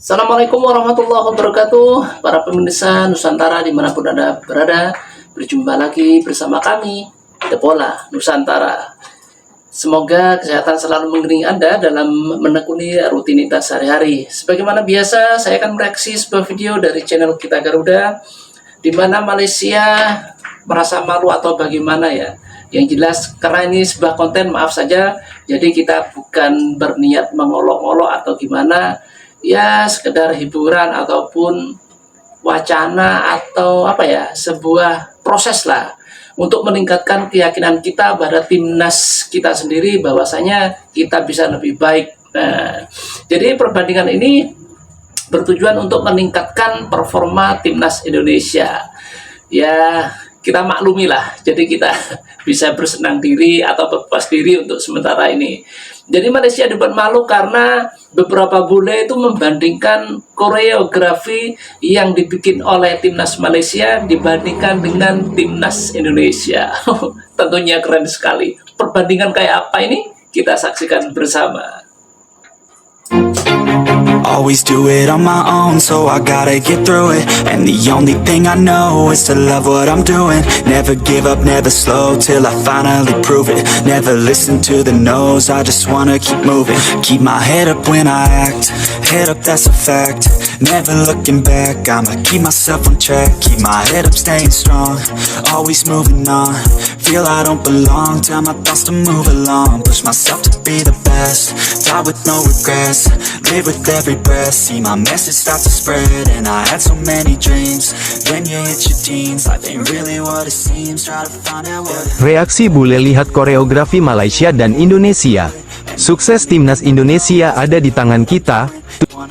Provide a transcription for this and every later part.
Assalamualaikum warahmatullahi wabarakatuh. Para pemirsa Nusantara dimanapun Anda berada, berjumpa lagi bersama kami, The Bola Nusantara. Semoga kesehatan selalu mengiringi Anda dalam menekuni rutinitas sehari-hari. Sebagaimana biasa, saya akan mereaksi sebuah video dari channel kita Garuda, di mana Malaysia merasa malu atau bagaimana ya. Yang jelas, karena ini sebuah konten, maaf saja, jadi kita bukan berniat mengolok-olok atau gimana, ya sekedar hiburan ataupun wacana atau apa ya, sebuah proses lah untuk meningkatkan keyakinan kita pada timnas kita sendiri bahwasanya kita bisa lebih baik. Nah, jadi perbandingan ini bertujuan untuk meningkatkan performa timnas Indonesia. Ya, kita maklumi lah, jadi kita bisa bersenang diri atau berpuas diri untuk sementara ini. Jadi Malaysia dibuat malu karena beberapa bule itu membandingkan koreografi yang dibikin oleh timnas Malaysia dibandingkan dengan timnas Indonesia. Tentunya keren sekali. Perbandingan kayak apa ini? Kita saksikan bersama. Always do it on my own, so I gotta get through it. And the only thing I know is to love what I'm doing. Never give up, never slow, till I finally prove it. Never listen to the no's, I just wanna keep moving. Keep my head up when I act, head up, that's a fact. Never looking back, I'ma keep myself on track. Keep my head up, staying strong, always moving on. Feel I don't belong, tell my thoughts to move along. Push myself to be the best, die with no regrets. Live with every breath, see my message start to spread. And I had so many dreams, when you hit your teens, life ain't really what it seems. Try to find out what it... Reaksi bule lihat koreografi Malaysia dan Indonesia. Sukses timnas Indonesia ada di tangan kita.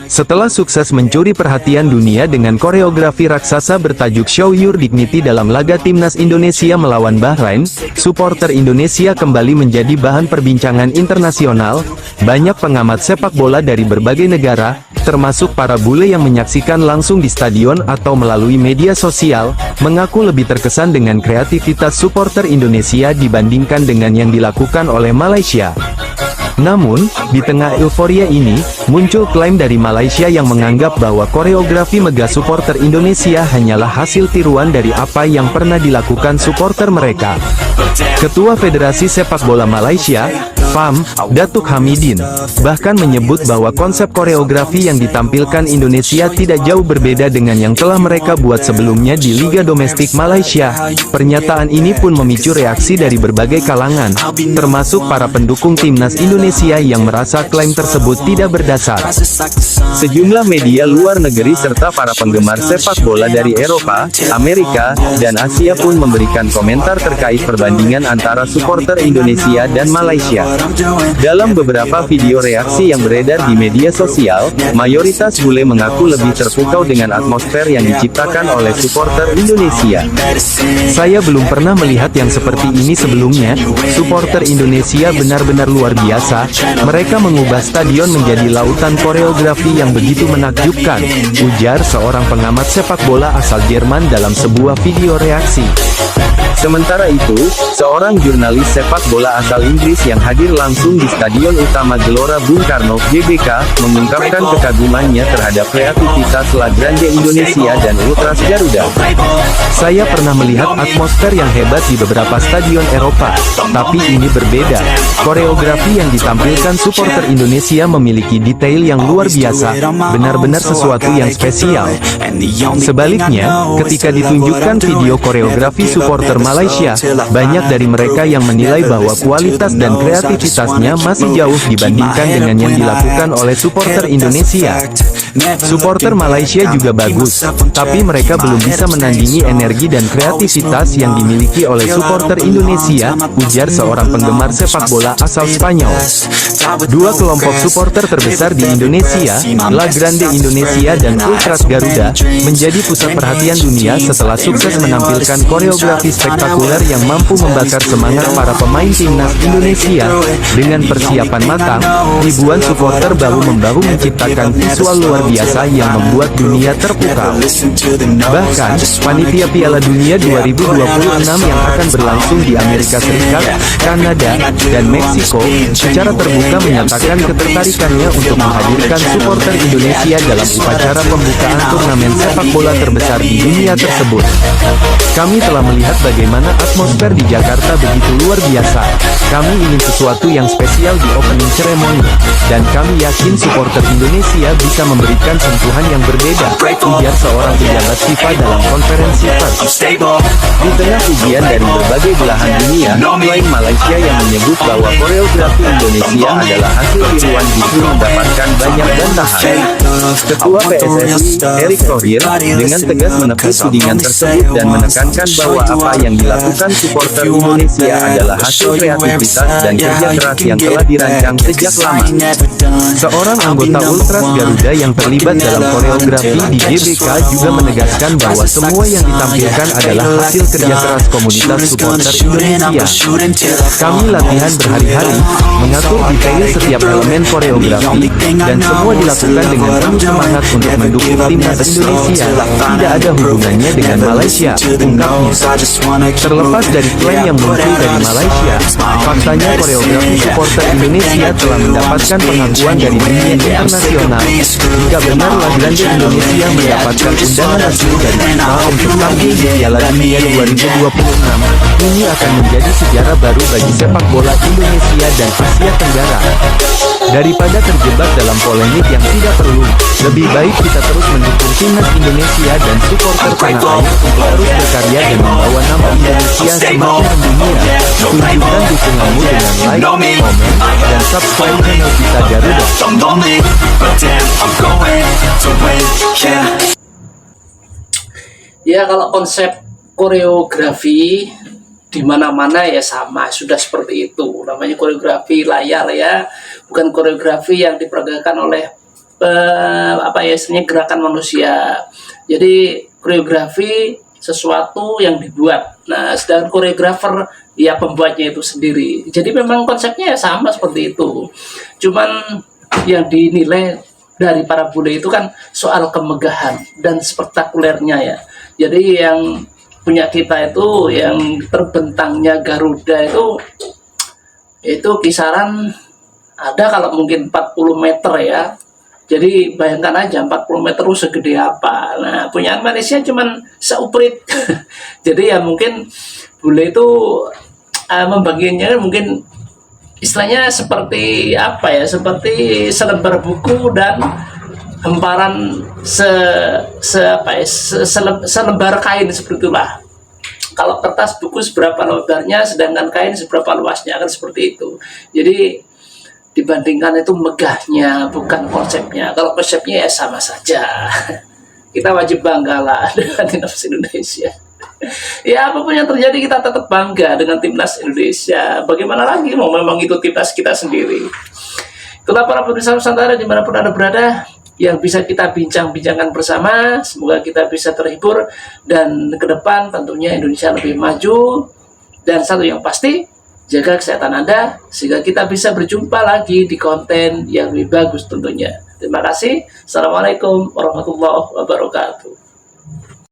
Setelah sukses mencuri perhatian dunia dengan koreografi raksasa bertajuk Show Your Dignity dalam laga timnas Indonesia melawan Bahrain, supporter Indonesia kembali menjadi bahan perbincangan internasional. Banyak pengamat sepak bola dari berbagai negara, termasuk para bule yang menyaksikan langsung di stadion atau melalui media sosial, mengaku lebih terkesan dengan kreativitas supporter Indonesia dibandingkan dengan yang dilakukan oleh Malaysia. Namun, di tengah euforia ini, muncul klaim dari Malaysia yang menganggap bahwa koreografi mega supporter Indonesia hanyalah hasil tiruan dari apa yang pernah dilakukan supporter mereka. Ketua Federasi Sepak Bola Malaysia, FAM, Datuk Hamidin, bahkan menyebut bahwa konsep koreografi yang ditampilkan Indonesia tidak jauh berbeda dengan yang telah mereka buat sebelumnya di Liga Domestik Malaysia. Pernyataan ini pun memicu reaksi dari berbagai kalangan, termasuk para pendukung timnas Indonesia yang merasa klaim tersebut tidak berdasar. Sejumlah media luar negeri serta para penggemar sepak bola dari Eropa, Amerika, dan Asia pun memberikan komentar terkait perbandingan antara supporter Indonesia dan Malaysia. Dalam beberapa video reaksi yang beredar di media sosial, mayoritas bule mengaku lebih terpukau dengan atmosfer yang diciptakan oleh supporter Indonesia. Saya belum pernah melihat yang seperti ini sebelumnya. Supporter Indonesia benar-benar luar biasa. Mereka mengubah stadion menjadi lautan koreografi yang begitu menakjubkan, ujar seorang pengamat sepak bola asal Jerman dalam sebuah video reaksi. Sementara itu, seorang jurnalis sepak bola asal Inggris yang hadir langsung di Stadion Utama Gelora Bung Karno, GBK, mengungkapkan kekagumannya terhadap kreativitas La Grande Indonesia dan Ultras Garuda. Saya pernah melihat atmosfer yang hebat di beberapa stadion Eropa, tapi ini berbeda. Koreografi yang ditampilkan supporter Indonesia memiliki detail yang luar biasa, benar-benar sesuatu yang spesial. Sebaliknya, ketika ditunjukkan video koreografi supporter Malaysia, banyak dari mereka yang menilai bahwa kualitas dan kreativitasnya masih jauh dibandingkan dengan yang dilakukan oleh supporter Indonesia. Supporter Malaysia juga bagus, tapi mereka belum bisa menandingi energi dan kreativitas yang dimiliki oleh supporter Indonesia, ujar seorang penggemar sepak bola asal Spanyol. Dua kelompok supporter terbesar di Indonesia, La Grande Indonesia dan Ultras Garuda, menjadi pusat perhatian dunia setelah sukses menampilkan koreografi spektakuler spektakuler yang mampu membakar semangat para pemain timnas Indonesia. Dengan persiapan matang, ribuan supporter bahu-membahu menciptakan visual luar biasa yang membuat dunia terpukau. Bahkan, panitia Piala Dunia 2026 yang akan berlangsung di Amerika Serikat, Kanada, dan Meksiko secara terbuka menyatakan ketertarikannya untuk menghadirkan supporter Indonesia dalam upacara pembukaan turnamen sepak bola terbesar di dunia tersebut. Kami telah melihat bagaimana atmosfer di Jakarta begitu luar biasa. Kami ingin sesuatu yang spesial di opening ceremony, dan kami yakin supporter Indonesia bisa memberikan sentuhan yang berbeda, ujar seorang pejabat FIFA dalam konferensi pers. Di tengah pujian dari berbagai belahan dunia, selain Malaysia yang menyebut bahwa koreografi Indonesia adalah hasil tiruan justru mendapatkan banyak bantahan. Ketua PSSI, Erick Thohir, dengan tegas menepis tudingan tersebut dan menekankan bahwa apa yang dilakukan supporter Indonesia adalah hasil kreativitas dan kerja keras yang telah dirancang sejak lama. Seorang anggota Ultras Garuda yang terlibat dalam koreografi di GBK juga menegaskan bahwa semua yang ditampilkan adalah hasil kerja keras komunitas supporter Indonesia. Kami latihan berhari-hari, mengatur detail setiap elemen koreografi, dan semua dilakukan dengan penuh semangat untuk mendukung timnas Indonesia. Tidak ada hubungannya dengan Malaysia, ungkapnya. Terlepas dari klaim yang muncul dari Malaysia, faktanya koreografi supporter Indonesia telah mendapatkan pengakuan dari dunia internasional. Jika benar lagu-lagu Indonesia mendapatkan undangan resmi dari FIFA untuk tampil di Piala Dunia 2026, ini akan menjadi sejarah baru bagi sepak bola Indonesia dan Asia Tenggara. Daripada terjebak dalam polemik yang tidak perlu, lebih baik kita terus mendukung timnas Indonesia dan supporter tanah air untuk terus berkarya dan membawa nama Indonesia semakin mendunia. Tunjukkan dukunganmu dengan like, komen, dan subscribe channel kita Garuda. Ya, kalau konsep koreografi di mana-mana ya sama, sudah seperti itu. Namanya koreografi layar ya, bukan koreografi yang diperagakan oleh istilahnya gerakan manusia. Jadi koreografi sesuatu yang dibuat. Nah, sedangkan koreografer ya pembuatnya itu sendiri. Jadi memang konsepnya ya sama seperti itu. Cuman yang dinilai dari para bule itu kan soal kemegahan dan spektakulernya ya. Jadi yang punya kita itu yang terbentangnya Garuda itu kisaran ada kalau mungkin 40 meter ya. Jadi bayangkan aja 40 meter itu segede apa. Nah, punya Malaysia cuman seuprit. Jadi ya mungkin bule itu membaginya mungkin istilahnya seperti apa ya, seperti selembar buku dan hemparan selembar kain, seperti itulah. Kalau kertas buku seberapa lebarnya, sedangkan kain seberapa luasnya, akan seperti itu. Jadi dibandingkan itu megahnya, bukan konsepnya. Kalau konsepnya ya sama saja. Kita wajib bangga lah dengan timnas Indonesia. Ya, apapun yang terjadi kita tetap bangga dengan timnas Indonesia. Bagaimana lagi, mau memang itu timnas kita sendiri. Itulah para pemirsa Nusantara dimanapun Anda berada, yang bisa kita bincang-bincangkan bersama. Semoga kita bisa terhibur, dan ke depan tentunya Indonesia lebih maju. Dan satu yang pasti, jaga kesehatan Anda sehingga kita bisa berjumpa lagi di konten yang lebih bagus tentunya. Terima kasih. Assalamualaikum warahmatullahi wabarakatuh.